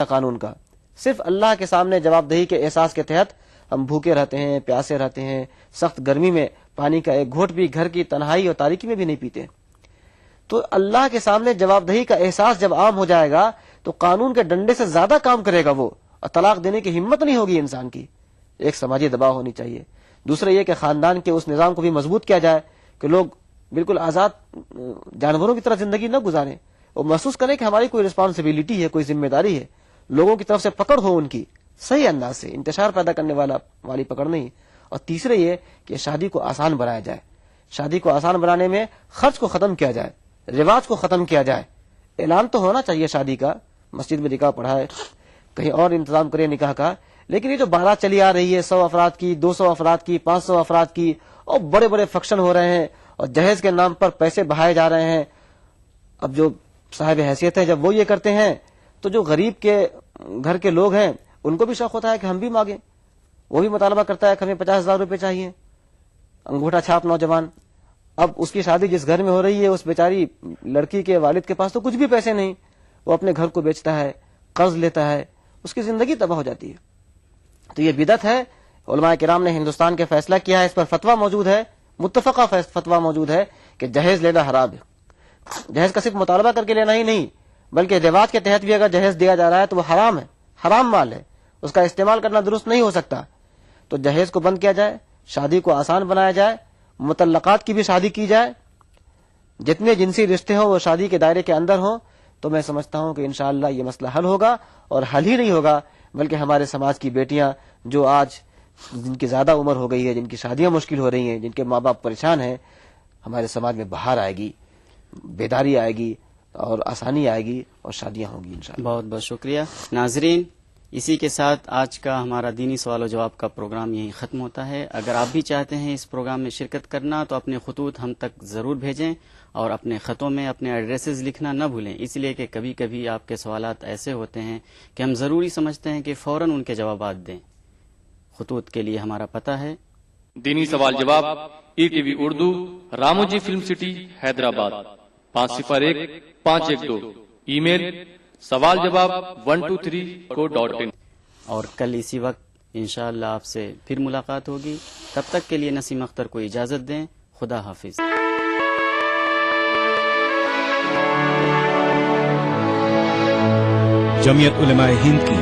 قانون کا. صرف اللہ کے سامنے جواب دہی کے احساس کے تحت ہم بھوکے رہتے ہیں, پیاسے رہتے ہیں, سخت گرمی میں پانی کا ایک گھونٹ بھی گھر کی تنہائی اور تاریکی میں بھی نہیں پیتے. تو اللہ کے سامنے جواب دہی کا احساس جب عام ہو جائے گا تو قانون کے ڈنڈے سے زیادہ کام کرے گا وہ, اور طلاق دینے کی ہمت نہیں ہوگی انسان کی. ایک سماجی دباؤ ہونی چاہیے. دوسرا یہ کہ خاندان کے اس نظام کو بھی مضبوط کیا جائے کہ لوگ بالکل آزاد جانوروں کی طرح زندگی نہ گزاریں, اور محسوس کریں کہ ہماری کوئی رسپانسبلٹی ہے, کوئی ذمہ داری ہے. لوگوں کی طرف سے پکڑ ہو ان کی صحیح انداز سے, انتشار پیدا کرنے والی پکڑ نہیں. اور تیسرے یہ کہ شادی کو آسان بنایا جائے. شادی کو آسان بنانے میں خرچ کو ختم کیا جائے, رواج کو ختم کیا جائے. اعلان تو ہونا چاہیے شادی کا, مسجد میں نکاح پڑھائے, کہیں اور انتظام کرے نکاح کا, لیکن یہ جو بارات چلی آ رہی ہے 100 افراد کی, 200 افراد کی, 500 افراد کی, اور بڑے بڑے فنکشن ہو رہے ہیں اور جہیز کے نام پر پیسے بہائے جا رہے ہیں. اب جو صاحب حیثیت ہے جب وہ یہ کرتے ہیں تو جو غریب کے گھر کے لوگ ہیں ان کو بھی شوق ہوتا ہے کہ ہم بھی مانگیں. وہ بھی مطالبہ کرتا ہے کہ ہمیں 50,000 روپے چاہیے. انگوٹھا چھاپ نوجوان. اب اس کی شادی جس گھر میں ہو رہی ہے اس بیچاری لڑکی کے والد کے پاس تو کچھ بھی پیسے نہیں, وہ اپنے گھر کو بیچتا ہے, قرض لیتا ہے, اس کی زندگی تباہ ہو جاتی ہے. تو یہ بدعت ہے. علماء کرام نے ہندوستان کے فیصلہ کیا ہے, اس پر فتویٰ موجود ہے, متفقہ فتویٰ موجود ہے کہ جہیز لینا حرام ہے. جہیز کا صرف مطالبہ کر کے لینا ہی نہیں بلکہ رواج کے تحت بھی اگر جہیز دیا جا رہا ہے تو وہ حرام ہے, حرام مال ہے, اس کا استعمال کرنا درست نہیں ہو سکتا. تو جہیز کو بند کیا جائے, شادی کو آسان بنایا جائے, مطلقات کی بھی شادی کی جائے, جتنے جنسی رشتے ہوں وہ شادی کے دائرے کے اندر ہوں. تو میں سمجھتا ہوں کہ انشاءاللہ یہ مسئلہ حل ہوگا, اور حل ہی نہیں ہوگا بلکہ ہمارے سماج کی بیٹیاں جو آج جن کی زیادہ عمر ہو گئی ہے, جن کی شادیاں مشکل ہو رہی ہیں, جن کے ماں باپ پریشان ہیں, ہمارے سماج میں بہار آئے گی, بیداری آئے گی اور آسانی آئے گی اور شادیاں ہوں گی انشاءاللہ. بہت بہت شکریہ. ناظرین, اسی کے ساتھ آج کا ہمارا دینی سوال و جواب کا پروگرام یہیں ختم ہوتا ہے. اگر آپ بھی چاہتے ہیں اس پروگرام میں شرکت کرنا تو اپنے خطوط ہم تک ضرور بھیجیں, اور اپنے خطوں میں اپنے ایڈریسز لکھنا نہ بھولیں, اس لیے کہ کبھی کبھی آپ کے سوالات ایسے ہوتے ہیں کہ ہم ضروری سمجھتے ہیں کہ فوراً ان کے جوابات دیں. خطوط کے لیے ہمارا پتہ ہے دینی سوال جواب ETV Urdu, Ramoji film city, Hyderabad 501512. Email سوال جواب 123@in. اور کل اسی وقت انشاءاللہ آپ سے پھر ملاقات ہوگی. تب تک کے لیے نسیم اختر کو اجازت دیں. خدا حافظ. جمعیت علماء ہند کی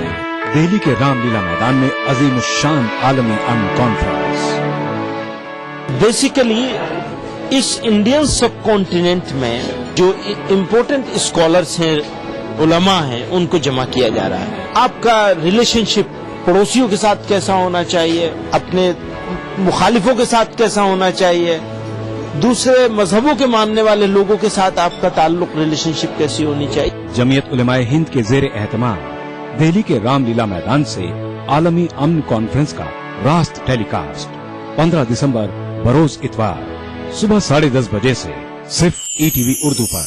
دہلی کے رام لیلا میدان میں عظیم الشان عالمی امن کانفرنس. بیسیکلی اس انڈین سب کانٹیننٹ میں جو امپورٹنٹ اسکالرس ہیں, علماء ہیں, ان کو جمع کیا جا رہا ہے. آپ کا ریلیشن شپ پڑوسیوں کے ساتھ کیسا ہونا چاہیے, اپنے مخالفوں کے ساتھ کیسا ہونا چاہیے, دوسرے مذہبوں کے ماننے والے لوگوں کے ساتھ آپ کا تعلق, ریلیشن شپ کیسی ہونی چاہیے. جمعیت علماء ہند کے زیر اہتمام دہلی کے رام لیلا میدان سے عالمی امن کانفرنس کا راست ٹیلی کاسٹ 15 دسمبر بروز اتوار صبح 10:30 بجے سے صرف ETV Urdu per.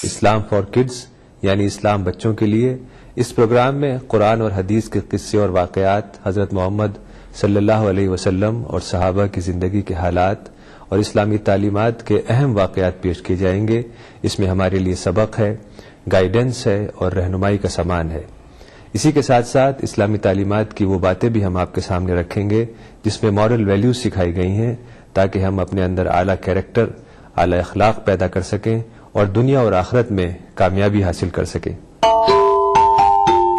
Islam for kids یعنی اسلام بچوں کے لیے. اس پروگرام میں قرآن اور حدیث کے قصے اور واقعات, حضرت محمد صلی اللہ علیہ وسلم اور صحابہ کی زندگی کے حالات اور اسلامی تعلیمات کے اہم واقعات پیش کیے جائیں گے. اس میں ہمارے لیے سبق ہے, گائیڈنس ہے اور رہنمائی کا سامان ہے. اسی کے ساتھ ساتھ اسلامی تعلیمات کی وہ باتیں بھی ہم آپ کے سامنے رکھیں گے جس میں مورل ویلیوز سکھائی گئی ہیں تاکہ ہم اپنے اندر اعلیٰ کیریکٹر, اعلیٰ اخلاق پیدا کر سکیں اور دنیا اور آخرت میں کامیابی حاصل کر سکیں.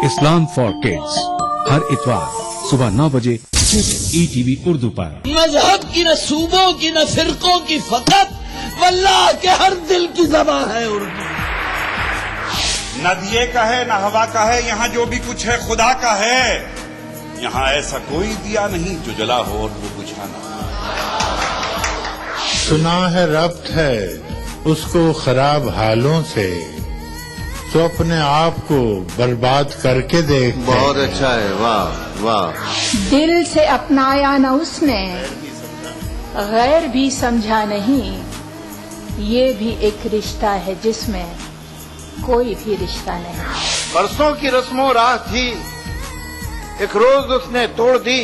اسلام فار کڈز ہر اتوار صبح 9 بجے ETV اردو پر. مذہب کی نہ صوبوں کی نہ فرقوں کی فقط, واللہ کے ہر دل کی زبان ہے اردو. نہ دیے کا ہے نہ ہوا کا ہے, یہاں جو بھی کچھ ہے خدا کا ہے. یہاں ایسا کوئی دیا نہیں جو جلا ہو اور وہ بجھانا. سنا ہے ربط ہے اس کو خراب حالوں سے, تو اپنے آپ کو برباد کر کے دیکھ. بہت اچھا ہے, واہ واہ. دل سے اپنایا نہ اس نے, غیر بھی سمجھا نہیں. یہ بھی ایک رشتہ ہے جس میں کوئی بھی رشتہ نہیں. برسوں کی رسم و راہ تھی, ایک روز اس نے توڑ دی.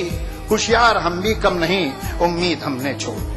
ہوشیار ہم بھی کم نہیں, امید ہم نے چھوڑ دی.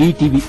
ETV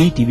ETV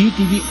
ETV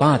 5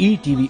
ETV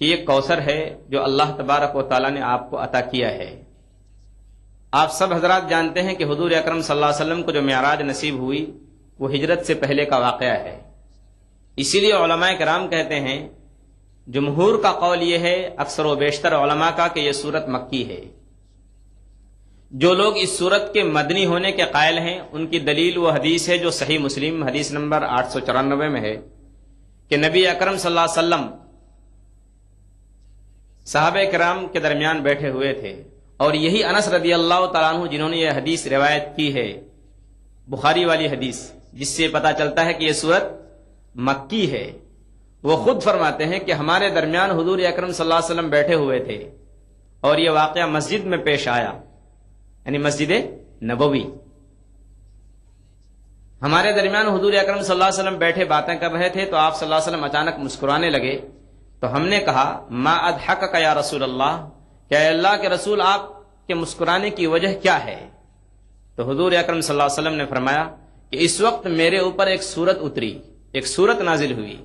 کہ یہ کوثر ہے جو اللہ تبارک و تعالیٰ نے آپ کو عطا کیا ہے. آپ سب حضرات جانتے ہیں کہ حضور اکرم صلی اللہ علیہ وسلم کو جو معراج نصیب ہوئی وہ ہجرت سے پہلے کا واقعہ ہے. اسی لیے علماء کرام کہتے ہیں، جمہور کا قول یہ ہے، اکثر و بیشتر علماء کا، کہ یہ سورت مکی ہے. جو لوگ اس سورت کے مدنی ہونے کے قائل ہیں ان کی دلیل وہ حدیث ہے جو صحیح مسلم حدیث نمبر 894 میں ہے کہ نبی اکرم صلی اللہ علیہ وسلم صحابہ کرام کے درمیان بیٹھے ہوئے تھے، اور یہی انس رضی اللہ تعالیٰ عنہ جنہوں نے یہ حدیث روایت کی ہے، بخاری والی حدیث، جس سے پتہ چلتا ہے کہ یہ سورت مکی ہے، وہ خود فرماتے ہیں کہ ہمارے درمیان حضور اکرم صلی اللہ علیہ وسلم بیٹھے ہوئے تھے اور یہ واقعہ مسجد میں پیش آیا، یعنی مسجد نبوی. ہمارے درمیان حضور اکرم صلی اللہ علیہ وسلم بیٹھے باتیں کر رہے تھے تو آپ صلی اللہ علیہ وسلم اچانک مسکرانے لگے. تو ہم نے کہا ما اضحکک یا رسول اللہ، کہ اے اللہ کے رسول آپ کے مسکرانے کی وجہ کیا ہے؟ تو حضور اکرم صلی اللہ علیہ وسلم نے فرمایا کہ اس وقت میرے اوپر ایک سورت اتری، ایک سورت نازل ہوئی.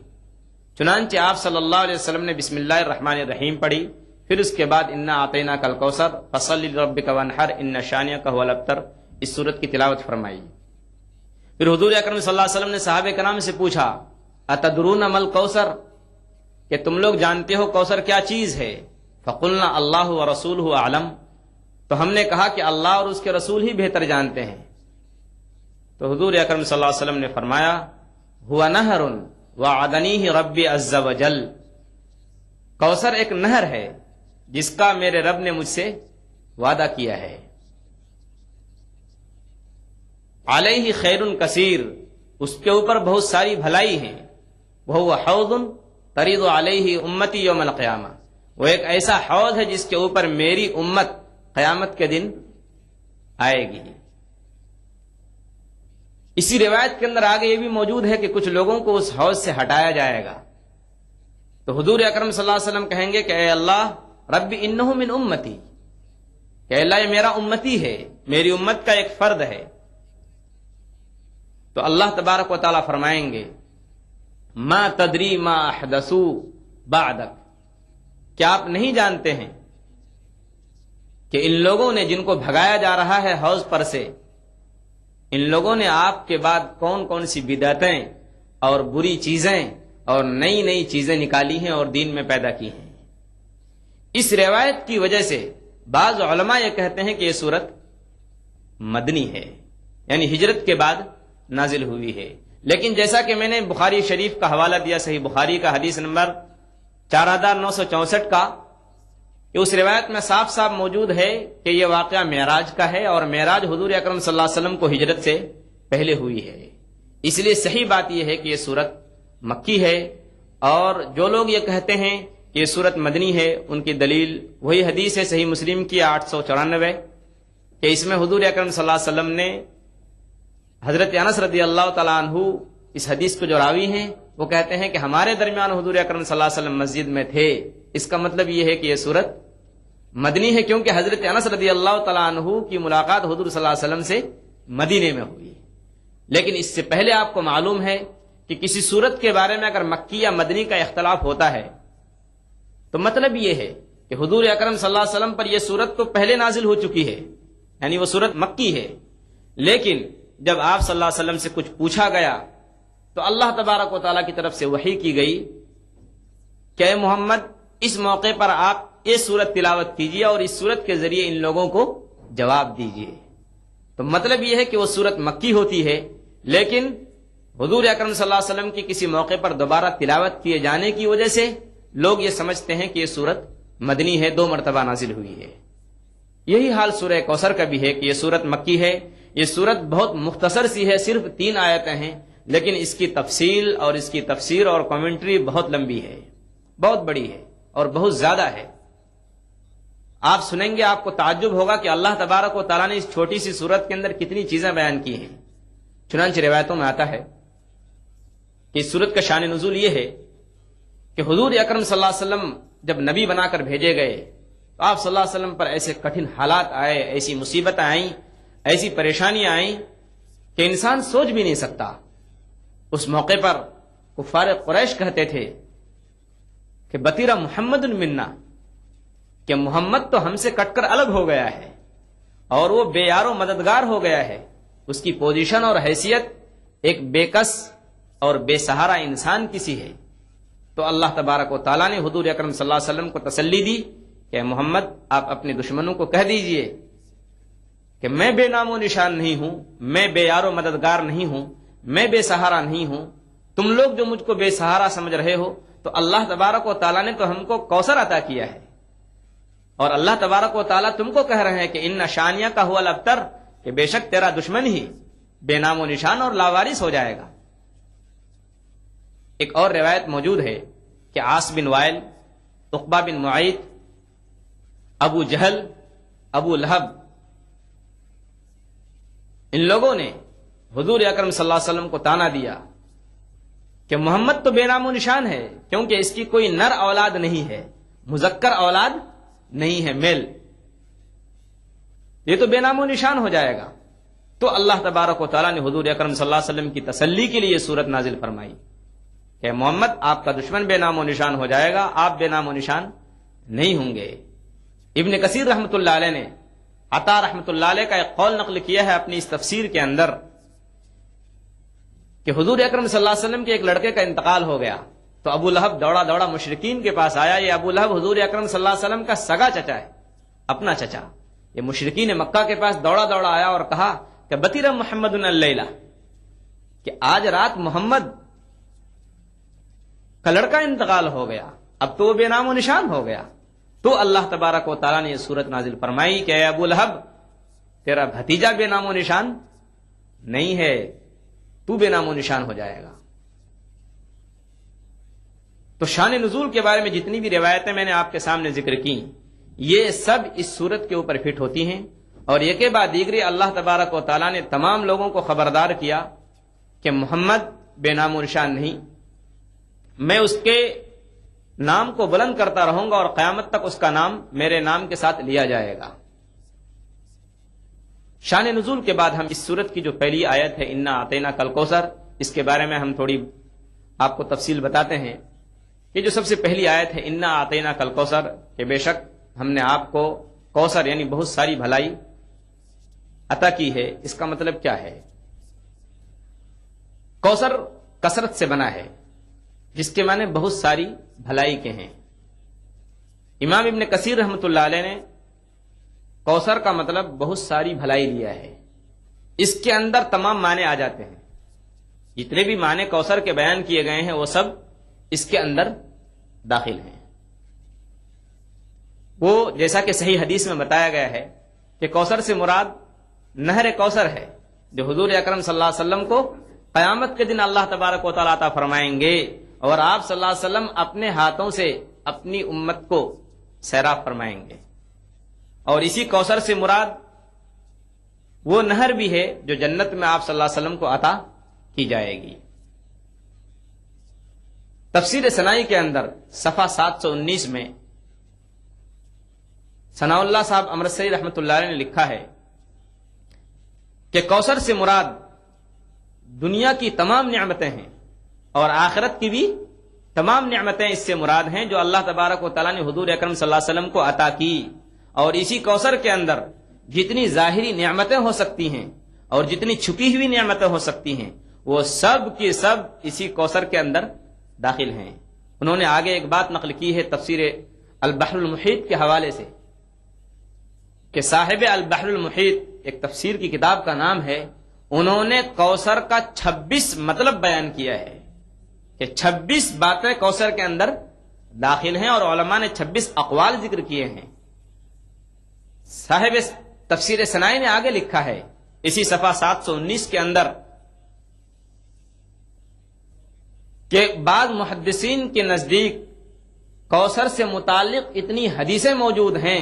چنانچہ آپ صلی اللہ علیہ وسلم نے بسم اللہ الرحمن الرحیم پڑھی، پھر اس کے بعد انا اعطیناک الکوثر فصلی لربک وانحر ان شانئک هو الابتر، اس سورت کی تلاوت فرمائی. پھر حضور اکرم صلی اللہ علیہ وسلم نے صحابہ کرام سے پوچھا اتدرون ما الکوثر، کہ تم لوگ جانتے ہو کوثر کیا چیز ہے؟ فقلنا اللہ ورسولہ اعلم، تو ہم نے کہا کہ اللہ اور اس کے رسول ہی بہتر جانتے ہیں. تو حضور اکرم صلی اللہ علیہ وسلم نے فرمایا ہوا نہر وعدنیہ ربی عز وجل، کوثر ایک نہر ہے جس کا میرے رب نے مجھ سے وعدہ کیا ہے. علیہ خیر کثیر، اس کے اوپر بہت ساری بھلائی ہیں. وہ حوض ترید علیہ امتی یوم القیامہ، وہ ایک ایسا حوض ہے جس کے اوپر میری امت قیامت کے دن آئے گی. اسی روایت کے اندر آگے یہ بھی موجود ہے کہ کچھ لوگوں کو اس حوض سے ہٹایا جائے گا. تو حضور اکرم صلی اللہ علیہ وسلم کہیں گے کہ اے اللہ رب انہ من امتی، کہ اے اللہ یہ میرا امتی ہے، میری امت کا ایک فرد ہے. تو اللہ تبارک و تعالیٰ فرمائیں گے ما تدری ما احدثوا بعدک، کیا آپ نہیں جانتے ہیں کہ ان لوگوں نے جن کو بھگایا جا رہا ہے حوض پر سے، ان لوگوں نے آپ کے بعد کون کون سی بدعتیں اور بری چیزیں اور نئی نئی چیزیں نکالی ہیں اور دین میں پیدا کی ہیں. اس روایت کی وجہ سے بعض علماء یہ کہتے ہیں کہ یہ سورت مدنی ہے، یعنی ہجرت کے بعد نازل ہوئی ہے. لیکن جیسا کہ میں نے بخاری شریف کا حوالہ دیا، صحیح بخاری کا حدیث نمبر 4964 کا، کہ اس روایت میں صاف صاف موجود ہے کہ یہ واقعہ معراج کا ہے، اور معراج حضور اکرم صلی اللہ علیہ وسلم کو ہجرت سے پہلے ہوئی ہے. اس لیے صحیح بات یہ ہے کہ یہ سورت مکی ہے. اور جو لوگ یہ کہتے ہیں کہ یہ سورت مدنی ہے ان کی دلیل وہی حدیث ہے صحیح مسلم کی 894 کہ اس میں حضور اکرم صلی اللہ علیہ وسلم نے حضرت انس رضی اللہ تعالیٰ عنہ اس حدیث کو جو راوی ہیں وہ کہتے ہیں کہ ہمارے درمیان حضور اکرم صلی اللہ علیہ وسلم مسجد میں تھے. اس کا مطلب یہ ہے کہ یہ سورت مدنی ہے، کیونکہ حضرت انس رضی اللہ تعالیٰ عنہ کی ملاقات حضور صلی اللہ علیہ وسلم سے مدینے میں ہوئی. لیکن اس سے پہلے آپ کو معلوم ہے کہ کسی سورت کے بارے میں اگر مکی یا مدنی کا اختلاف ہوتا ہے تو مطلب یہ ہے کہ حضور اکرم صلی اللہ علیہ وسلم پر یہ سورت تو پہلے نازل ہو چکی ہے، یعنی وہ سورت مکی ہے. لیکن جب آپ صلی اللہ علیہ وسلم سے کچھ پوچھا گیا تو اللہ تبارک و تعالیٰ کی طرف سے وحی کی گئی کہ اے محمد اس موقع پر آپ یہ سورت تلاوت کیجیے اور اس سورت کے ذریعے ان لوگوں کو جواب دیجیے. تو مطلب یہ ہے کہ وہ سورت مکی ہوتی ہے، لیکن حضور اکرم صلی اللہ علیہ وسلم کی کسی موقع پر دوبارہ تلاوت کیے جانے کی وجہ سے لوگ یہ سمجھتے ہیں کہ یہ سورت مدنی ہے، 2 مرتبہ نازل ہوئی ہے. یہی حال سورہ کوثر کا بھی ہے کہ یہ سورت مکی ہے. یہ سورت بہت مختصر سی ہے، صرف 3 آیتیں ہیں، لیکن اس کی تفصیل اور اس کی تفسیر اور کامنٹری بہت لمبی ہے، بہت بڑی ہے اور بہت زیادہ ہے. آپ سنیں گے آپ کو تعجب ہوگا کہ اللہ تبارک و تعالیٰ نے اس چھوٹی سی سورت کے اندر کتنی چیزیں بیان کی ہیں. چنانچہ روایتوں میں آتا ہے کہ اس سورت کا شان نزول یہ ہے کہ حضور اکرم صلی اللہ علیہ وسلم جب نبی بنا کر بھیجے گئے تو آپ صلی اللہ علیہ وسلم پر ایسے کٹھن حالات آئے، ایسی مصیبتیں آئیں، ایسی پریشانیاں آئیں کہ انسان سوچ بھی نہیں سکتا. اس موقع پر کفار قریش کہتے تھے کہ بطیرہ محمد منا، کہ محمد تو ہم سے کٹ کر الگ ہو گیا ہے اور وہ بے یار و مددگار ہو گیا ہے. اس کی پوزیشن اور حیثیت ایک بے کس اور بے سہارا انسان کی سی ہے. تو اللہ تبارک و تعالیٰ نے حضور اکرم صلی اللہ علیہ وسلم کو تسلی دی کہ محمد آپ اپنے دشمنوں کو کہہ دیجئے کہ میں بے نام و نشان نہیں ہوں، میں بے یار و مددگار نہیں ہوں، میں بے سہارا نہیں ہوں. تم لوگ جو مجھ کو بے سہارا سمجھ رہے ہو، تو اللہ تبارک و تعالیٰ نے تو ہم کو کوثر عطا کیا ہے، اور اللہ تبارک و تعالیٰ تم کو کہہ رہے ہیں کہ ان شانیہ کا ہوا الابتر، کہ بے شک تیرا دشمن ہی بے نام و نشان اور لاوارث ہو جائے گا. ایک اور روایت موجود ہے کہ عاص بن وائل، عقبہ بن معیط، ابو جہل، ابو لہب، ان لوگوں نے حضور اکرم صلی اللہ علیہ وسلم کو تانا دیا کہ محمد تو بے نام و نشان ہے، کیونکہ اس کی کوئی نر اولاد نہیں ہے، مذکر اولاد نہیں ہے، میل، یہ تو بے نام و نشان ہو جائے گا. تو اللہ تبارک و تعالیٰ نے حضور اکرم صلی اللہ علیہ وسلم کی تسلی کے لیے سورت نازل فرمائی کہ محمد آپ کا دشمن بے نام و نشان ہو جائے گا، آپ بے نام و نشان نہیں ہوں گے. ابن کثیر رحمۃ اللہ علیہ نے عطا رحمۃ اللہ علیہ کا ایک قول نقل کیا ہے اپنی اس تفسیر کے اندر کہ حضور اکرم صلی اللہ علیہ وسلم کے ایک لڑکے کا انتقال ہو گیا تو ابو لہب دوڑا دوڑا مشرکین کے پاس آیا. یہ ابو لہب حضور اکرم صلی اللہ علیہ وسلم کا سگا چچا ہے، اپنا چچا. یہ مشرکین مکہ کے پاس دوڑا دوڑا آیا اور کہا کہ بطیر محمد اللیلہ، کہ آج رات محمد کا لڑکا انتقال ہو گیا، اب تو وہ بے نام و نشان ہو گیا. تو اللہ تبارک و تعالیٰ نے یہ سورت نازل فرمائی کہ اے ابو لہب، تیرا بھتیجا بے نام و نشان نہیں ہے، تو بے نام و نشان ہو جائے گا. تو شان نزول کے بارے میں جتنی بھی روایتیں میں نے آپ کے سامنے ذکر کی، یہ سب اس سورت کے اوپر فٹ ہوتی ہیں، اور ایک کے بعد دیگری اللہ تبارک و تعالیٰ نے تمام لوگوں کو خبردار کیا کہ محمد بے نام و نشان نہیں، میں اس کے نام کو بلند کرتا رہوں گا اور قیامت تک اس کا نام میرے نام کے ساتھ لیا جائے گا. شان نزول کے بعد ہم اس سورت کی جو پہلی آیت ہے انا اعطیناک الکوثر، اس کے بارے میں ہم تھوڑی آپ کو تفصیل بتاتے ہیں. یہ جو سب سے پہلی آیت ہے انا اعطیناک الکوثر، کہ بے شک ہم نے آپ کو کوثر یعنی بہت ساری بھلائی عطا کی ہے. اس کا مطلب کیا ہے؟ کوثر کثرت سے بنا ہے، جس کے معنی بہت ساری بھلائی کے ہیں. امام ابن کثیر رحمۃ اللہ علیہ نے کوثر کا مطلب بہت ساری بھلائی لیا ہے. اس کے اندر تمام معنی آ جاتے ہیں، جتنے بھی معنی کوثر کے بیان کیے گئے ہیں وہ سب اس کے اندر داخل ہیں. وہ جیسا کہ صحیح حدیث میں بتایا گیا ہے کہ کوثر سے مراد نہر کوثر ہے، جو حضور اکرم صلی اللہ علیہ وسلم کو قیامت کے دن اللہ تبارک و تعالیٰ عطا فرمائیں گے، اور آپ صلی اللہ علیہ وسلم اپنے ہاتھوں سے اپنی امت کو سیراب فرمائیں گے. اور اسی کوثر سے مراد وہ نہر بھی ہے جو جنت میں آپ صلی اللہ علیہ وسلم کو عطا کی جائے گی. تفسیر ثنائی کے اندر صفحہ 719 میں ثناء اللہ صاحب امرتسری رحمۃ اللہ علیہ نے لکھا ہے کہ کوثر سے مراد دنیا کی تمام نعمتیں ہیں اور آخرت کی بھی تمام نعمتیں اس سے مراد ہیں جو اللہ تبارک و تعالیٰ نے حضور اکرم صلی اللہ علیہ وسلم کو عطا کی. اور اسی کوثر کے اندر جتنی ظاہری نعمتیں ہو سکتی ہیں اور جتنی چھپی ہوئی نعمتیں ہو سکتی ہیں وہ سب کی سب اسی کوثر کے اندر داخل ہیں. انہوں نے آگے ایک بات نقل کی ہے تفسیر البحر المحیط کے حوالے سے کہ صاحب البحر المحیط ایک تفسیر کی کتاب کا نام ہے، انہوں نے کوثر کا 26 مطلب بیان کیا ہے کہ 26 باتیں کوثر کے اندر داخل ہیں، اور علماء نے 26 اقوال ذکر کیے ہیں. صاحب تفسیر ثنائی نے آگے لکھا ہے اسی صفحہ 719 کے اندر کہ بعض محدثین کے نزدیک کوثر سے متعلق اتنی حدیثیں موجود ہیں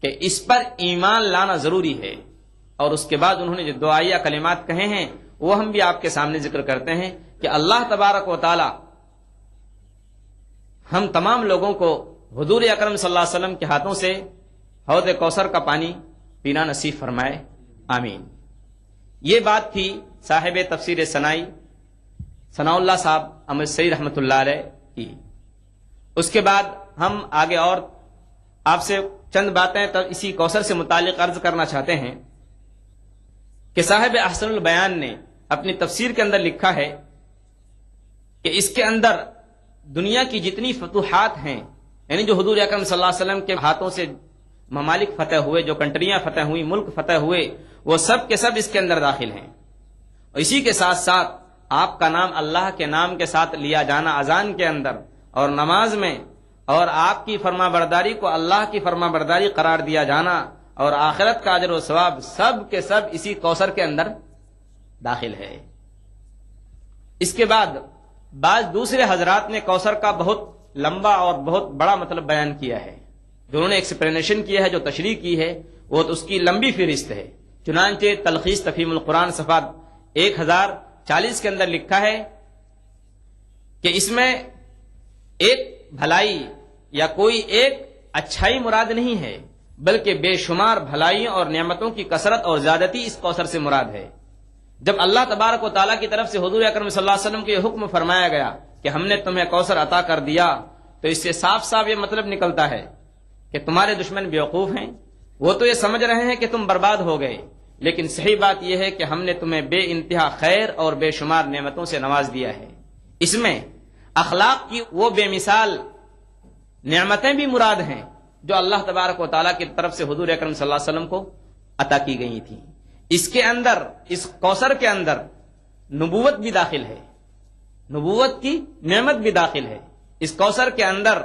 کہ اس پر ایمان لانا ضروری ہے. اور اس کے بعد انہوں نے جو دعائیہ کلمات کہے ہیں وہ ہم بھی آپ کے سامنے ذکر کرتے ہیں کہ اللہ تبارک و تعالی ہم تمام لوگوں کو حضور اکرم صلی اللہ علیہ وسلم کے ہاتھوں سے حوض کوثر کا پانی پینا نصیب فرمائے، آمین. یہ بات تھی صاحب تفسیر ثنائی ثناء اللہ صاحب امرتسری رحمۃ اللہ علیہ کی. اس کے بعد ہم آگے اور آپ سے چند باتیں تو اسی کوثر سے متعلق عرض کرنا چاہتے ہیں کہ صاحب احسن البیان نے اپنی تفسیر کے اندر لکھا ہے کہ اس کے اندر دنیا کی جتنی فتوحات ہیں، یعنی جو حضور اکرم صلی اللہ علیہ وسلم کے ہاتھوں سے ممالک فتح ہوئے، جو کنٹریاں فتح ہوئی، ملک فتح ہوئے، وہ سب کے سب اس کے اندر داخل ہیں. اور اسی کے ساتھ ساتھ آپ کا نام اللہ کے نام کے ساتھ لیا جانا اذان کے اندر اور نماز میں، اور آپ کی فرما برداری کو اللہ کی فرما برداری قرار دیا جانا، اور آخرت کا اجر و ثواب، سب کے سب اسی کوثر کے اندر داخل ہے. اس کے بعد بعض دوسرے حضرات نے کوثر کا بہت لمبا اور بہت بڑا مطلب بیان کیا ہے. جو انہوں نے ایکسپلینیشن کی ہے، جو تشریح کی ہے، وہ تو اس کی لمبی فہرست ہے. چنانچہ تلخیص تفہیم القرآن صفحہ 1040 کے اندر لکھا ہے کہ اس میں ایک بھلائی یا کوئی ایک اچھائی مراد نہیں ہے، بلکہ بے شمار بھلائیوں اور نعمتوں کی کثرت اور زیادتی اس کوثر سے مراد ہے. جب اللہ تبارک و تعالیٰ کی طرف سے حضور اکرم صلی اللہ علیہ وسلم کو یہ حکم فرمایا گیا کہ ہم نے تمہیں کوثر عطا کر دیا، تو اس سے صاف صاف یہ مطلب نکلتا ہے کہ تمہارے دشمن بیوقوف ہیں، وہ تو یہ سمجھ رہے ہیں کہ تم برباد ہو گئے، لیکن صحیح بات یہ ہے کہ ہم نے تمہیں بے انتہا خیر اور بے شمار نعمتوں سے نواز دیا ہے. اس میں اخلاق کی وہ بے مثال نعمتیں بھی مراد ہیں جو اللہ تبارک و تعالیٰ کی طرف سے حضور اکرم صلی اللہ علیہ وسلم کو عطا کی گئی تھی. اس کے اندر، اس کوثر کے اندر نبوت بھی داخل ہے، نبوت کی نعمت بھی داخل ہے. اس کوثر کے اندر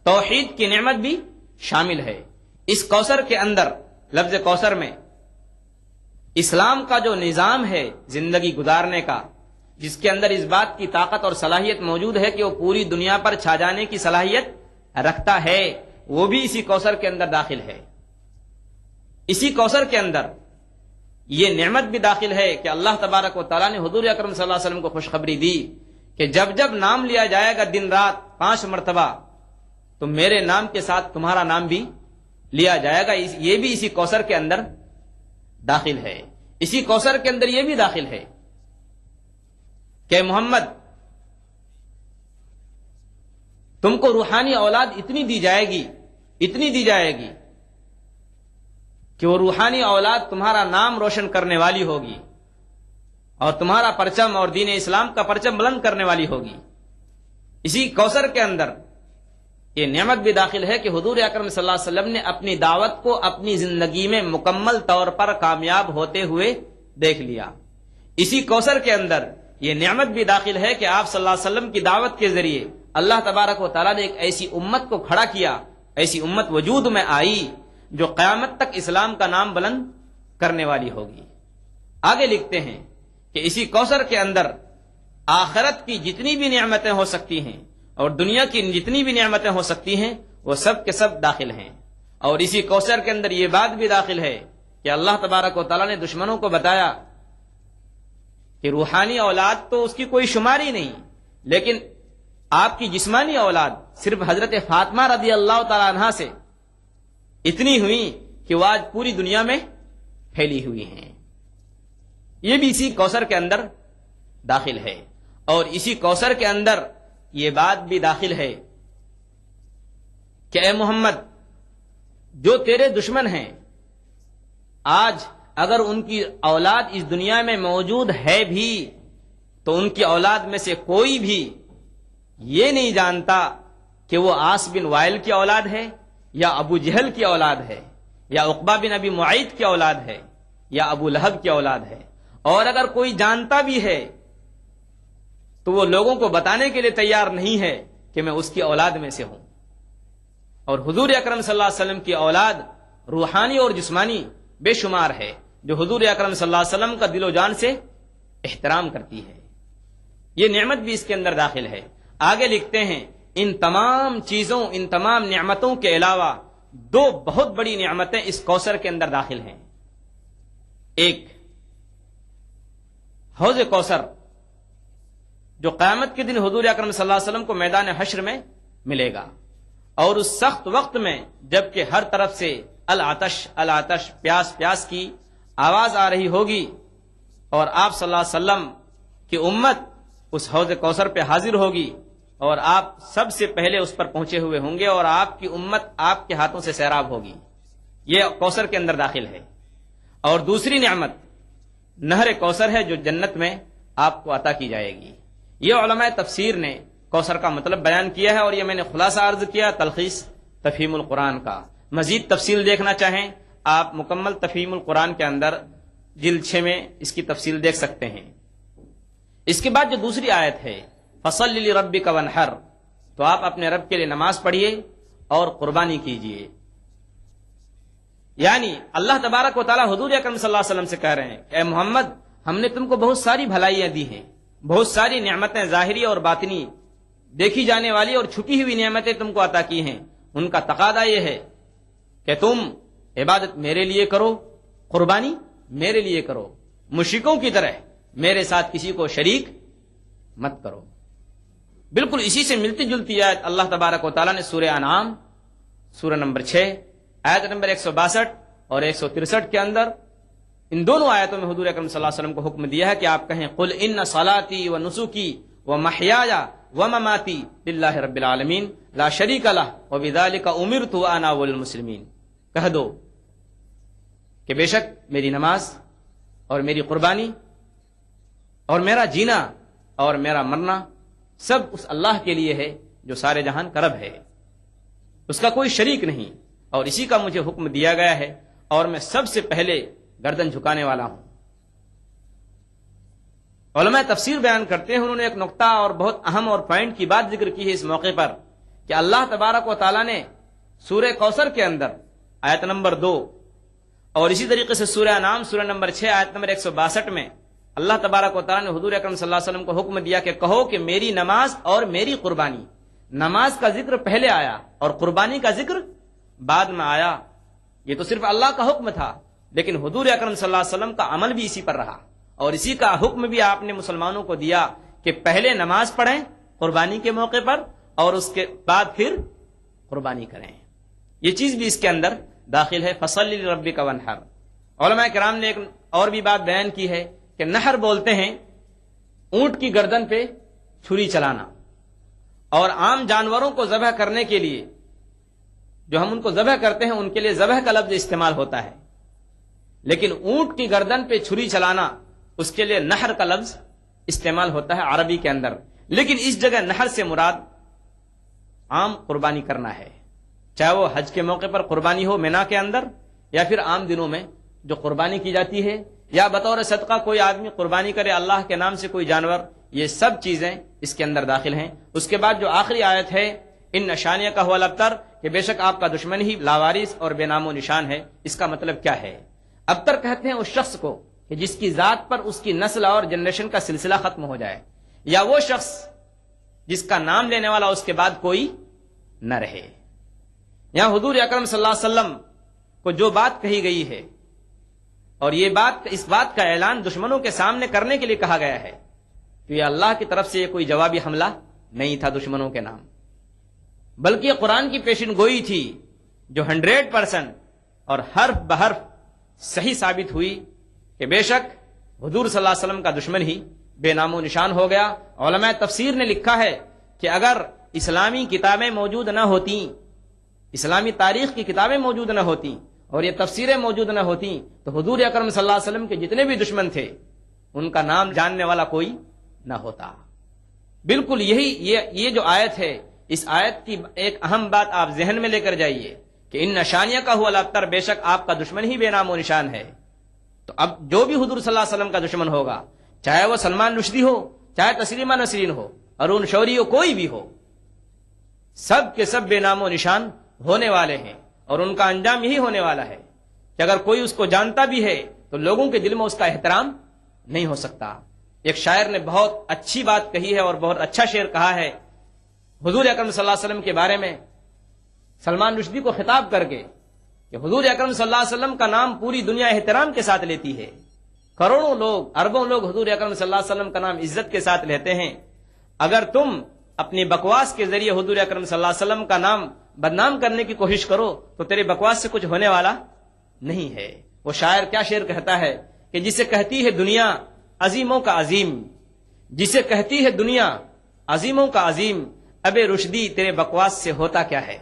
توحید کی نعمت بھی شامل ہے. اس کوثر کے اندر، لفظ کوثر میں اسلام کا جو نظام ہے زندگی گزارنے کا، جس کے اندر اس بات کی طاقت اور صلاحیت موجود ہے کہ وہ پوری دنیا پر چھا جانے کی صلاحیت رکھتا ہے، وہ بھی اسی کوثر کے اندر داخل ہے. اسی کوثر کے اندر یہ نعمت بھی داخل ہے کہ اللہ تبارک و تعالیٰ نے حضور اکرم صلی اللہ علیہ وسلم کو خوشخبری دی کہ جب جب نام لیا جائے گا دن رات 5 مرتبہ، تو میرے نام کے ساتھ تمہارا نام بھی لیا جائے گا. یہ بھی اسی کوثر کے اندر داخل ہے. اسی کوثر کے اندر یہ بھی داخل ہے کہ محمد، تم کو روحانی اولاد اتنی دی جائے گی، اتنی دی جائے گی کہ وہ روحانی اولاد تمہارا نام روشن کرنے والی ہوگی اور تمہارا پرچم اور دین اسلام کا پرچم بلند کرنے والی ہوگی. اسی کوثر کے اندر یہ نعمت بھی داخل ہے کہ حضور اکرم صلی اللہ علیہ وسلم نے اپنی دعوت کو اپنی زندگی میں مکمل طور پر کامیاب ہوتے ہوئے دیکھ لیا. اسی کوثر کے اندر یہ نعمت بھی داخل ہے کہ آپ صلی اللہ علیہ وسلم کی دعوت کے ذریعے اللہ تبارک و تعالیٰ نے ایک ایسی امت کو کھڑا کیا، ایسی امت وجود میں آئی جو قیامت تک اسلام کا نام بلند کرنے والی ہوگی. آگے لکھتے ہیں کہ اسی کوثر کے اندر آخرت کی جتنی بھی نعمتیں ہو سکتی ہیں اور دنیا کی جتنی بھی نعمتیں ہو سکتی ہیں، وہ سب کے سب داخل ہیں. اور اسی کوثر کے اندر یہ بات بھی داخل ہے کہ اللہ تبارک و تعالیٰ نے دشمنوں کو بتایا کہ روحانی اولاد تو اس کی کوئی شماری نہیں، لیکن آپ کی جسمانی اولاد صرف حضرت فاطمہ رضی اللہ تعالیٰ عنہا سے اتنی ہوئی کہ وہ آج پوری دنیا میں پھیلی ہوئی ہیں. یہ بھی اسی کوثر کے اندر داخل ہے. اور اسی کوثر کے اندر یہ بات بھی داخل ہے کہ اے محمد، جو تیرے دشمن ہیں، آج اگر ان کی اولاد اس دنیا میں موجود ہے بھی تو ان کی اولاد میں سے کوئی بھی یہ نہیں جانتا کہ وہ عاص بن وائل کی اولاد ہے یا ابو جہل کی اولاد ہے یا عقبہ بن ابی معیط کی اولاد ہے یا ابو لہب کی اولاد ہے. اور اگر کوئی جانتا بھی ہے تو وہ لوگوں کو بتانے کے لیے تیار نہیں ہے کہ میں اس کی اولاد میں سے ہوں. اور حضور اکرم صلی اللہ علیہ وسلم کی اولاد روحانی اور جسمانی بے شمار ہے جو حضور اکرم صلی اللہ علیہ وسلم کا دل و جان سے احترام کرتی ہے. یہ نعمت بھی اس کے اندر داخل ہے. آگے لکھتے ہیں ان تمام چیزوں، ان تمام نعمتوں کے علاوہ 2 بہت بڑی نعمتیں اس کوثر کے اندر داخل ہیں. ایک حوض کوثر جو قیامت کے دن حضور اکرم صلی اللہ علیہ وسلم کو میدان حشر میں ملے گا، اور اس سخت وقت میں جبکہ ہر طرف سے العطش العطش، پیاس پیاس کی آواز آ رہی ہوگی، اور آپ صلی اللہ علیہ وسلم کی امت اس حوض کوثر پہ حاضر ہوگی، اور آپ سب سے پہلے اس پر پہنچے ہوئے ہوں گے اور آپ کی امت آپ کے ہاتھوں سے سیراب ہوگی. یہ کوثر کے اندر داخل ہے. اور دوسری نعمت نہر کوثر ہے جو جنت میں آپ کو عطا کی جائے گی. یہ علماء تفسیر نے کوثر کا مطلب بیان کیا ہے اور یہ میں نے خلاصہ عرض کیا تلخیص تفہیم القرآن کا. مزید تفصیل دیکھنا چاہیں آپ مکمل تفہیم القرآن کے اندر جلد 6 میں اس کی تفصیل دیکھ سکتے ہیں. اس کے بعد جو دوسری آیت ہے فصل لربک وانحر، تو آپ اپنے رب کے لیے نماز پڑھیے اور قربانی کیجیے. یعنی اللہ تبارک و تعالی حضور اکرم صلی اللہ علیہ وسلم سے کہہ رہے ہیں اے محمد، ہم نے تم کو بہت ساری بھلائیاں دی ہیں، بہت ساری نعمتیں ظاہری اور باطنی، دیکھی جانے والی اور چھپی ہوئی نعمتیں تم کو عطا کی ہیں. ان کا تقاضا یہ ہے کہ تم عبادت میرے لیے کرو، قربانی میرے لیے کرو، مشرکوں کی طرح میرے ساتھ کسی کو شریک مت کرو. بالکل اسی سے ملتی جلتی آیت اللہ تبارک و تعالیٰ نے سورہ انعام سورہ نمبر 6 آیت نمبر 162 اور 163 کے اندر ان دونوں آیتوں میں حضور اکرم صلی اللہ علیہ وسلم کو حکم دیا ہے کہ آپ کہیں قل ان صلاتی و نسکی و محیای و مماتی للہ رب العالمین لا شریک لہ وبذالک امرت وانا اول المسلمین. کہہ دو کہ بے شک میری نماز اور میری قربانی اور میرا جینا اور میرا مرنا سب اس اللہ کے لیے ہے جو سارے جہان کا رب ہے، اس کا کوئی شریک نہیں، اور اسی کا مجھے حکم دیا گیا ہے اور میں سب سے پہلے گردن جھکانے والا ہوں. علماء تفسیر بیان کرتے ہیں، انہوں نے ایک نقطہ اور بہت اہم اور پوائنٹ کی بات ذکر کی ہے اس موقع پر کہ اللہ تبارک و تعالیٰ نے سورہ کوثر کے اندر آیت نمبر 2 اور اسی طریقے سے سورہ انعام سورہ نمبر 6 آیت نمبر 162 میں اللہ تبارک و تعالیٰ نے حضور اکرم صلی اللہ علیہ وسلم کو حکم دیا کہ کہو کہ میری نماز اور میری قربانی. نماز کا ذکر پہلے آیا اور قربانی کا ذکر بعد میں آیا. یہ تو صرف اللہ کا حکم تھا، لیکن حضور اکرم صلی اللہ علیہ وسلم کا عمل بھی اسی پر رہا اور اسی کا حکم بھی آپ نے مسلمانوں کو دیا کہ پہلے نماز پڑھیں قربانی کے موقع پر اور اس کے بعد پھر قربانی کریں. یہ چیز بھی اس کے اندر داخل ہے. فصل لربک وانحر. علماء کرام نے ایک اور بھی بات بیان کی ہے کہ نحر بولتے ہیں اونٹ کی گردن پہ چھری چلانا، اور عام جانوروں کو ذبح کرنے کے لیے جو ہم ان کو ذبح کرتے ہیں ان کے لیے ذبح کا لفظ استعمال ہوتا ہے، لیکن اونٹ کی گردن پہ چھری چلانا اس کے لیے نحر کا لفظ استعمال ہوتا ہے عربی کے اندر. لیکن اس جگہ نحر سے مراد عام قربانی کرنا ہے، چاہے وہ حج کے موقع پر قربانی ہو مینا کے اندر یا پھر عام دنوں میں جو قربانی کی جاتی ہے یا بطور صدقہ کوئی آدمی قربانی کرے اللہ کے نام سے کوئی جانور. یہ سب چیزیں اس کے اندر داخل ہیں. اس کے بعد جو آخری آیت ہے ان نشانیہ کا ہوا الابتر کہ بے شک آپ کا دشمن ہی لاوارث اور بے نام و نشان ہے. اس کا مطلب کیا ہے؟ ابتر کہتے ہیں اس شخص کو کہ جس کی ذات پر اس کی نسل اور جنریشن کا سلسلہ ختم ہو جائے، یا وہ شخص جس کا نام لینے والا اس کے بعد کوئی نہ رہے. یہاں حضور اکرم صلی اللہ علیہ وسلم کو جو بات کہی گئی ہے اور یہ بات اس بات کا اعلان دشمنوں کے سامنے کرنے کے لیے کہا گیا ہے، تو یہ اللہ کی طرف سے یہ کوئی جوابی حملہ نہیں تھا دشمنوں کے نام، بلکہ یہ قرآن کی پیشن گوئی تھی جو 100% اور حرف بحرف صحیح ثابت ہوئی کہ بے شک حضور صلی اللہ علیہ وسلم کا دشمن ہی بے نام و نشان ہو گیا. علماء تفسیر نے لکھا ہے کہ اگر اسلامی کتابیں موجود نہ ہوتیں، اسلامی تاریخ کی کتابیں موجود نہ ہوتیں اور یہ تفسیریں موجود نہ ہوتیں تو حضور اکرم صلی اللہ علیہ وسلم کے جتنے بھی دشمن تھے ان کا نام جاننے والا کوئی نہ ہوتا. بالکل یہ جو آیت ہے، اس آیت کی ایک اہم بات آپ ذہن میں لے کر جائیے کہ ان نشانیہ کا ہوا الابتر، بے شک آپ کا دشمن ہی بے نام و نشان ہے. تو اب جو بھی حضور صلی اللہ علیہ وسلم کا دشمن ہوگا، چاہے وہ سلمان رشدی ہو، چاہے تسلیمہ نسرین ہو، ارون شوری ہو، کوئی بھی ہو، سب کے سب بے نام و نشان ہونے والے ہیں اور ان کا انجام یہی ہونے والا ہے کہ اگر کوئی اس کو جانتا بھی ہے تو لوگوں کے دل میں اس کا احترام نہیں ہو سکتا. ایک شاعر نے بہت اچھی بات کہی ہے اور بہت اچھا شعر کہا ہے حضور اکرم صلی اللہ علیہ وسلم کے بارے میں، سلمان رشدی کو خطاب کر کے کہ حضور اکرم صلی اللہ علیہ وسلم کا نام پوری دنیا احترام کے ساتھ لیتی ہے، کروڑوں لوگ، اربوں لوگ حضور اکرم صلی اللہ علیہ وسلم کا نام عزت کے ساتھ لیتے ہیں. اگر تم اپنی بکواس کے ذریعے حضور اکرم صلی اللہ علیہ وسلم کا نام بدنام کرنے کی کوشش کرو تو تیرے بکواس سے کچھ ہونے والا نہیں ہے. وہ شاعر کیا شعر کہتا ہے کہ جسے کہتی ہے دنیا عظیموں کا عظیم، جسے کہتی ہے دنیا عظیموں کا عظیم، ابے رشدی تیرے بکواس سے ہوتا کیا ہے؟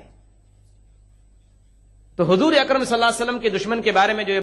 تو حضور اکرم صلی اللہ علیہ وسلم کے دشمن کے بارے میں جو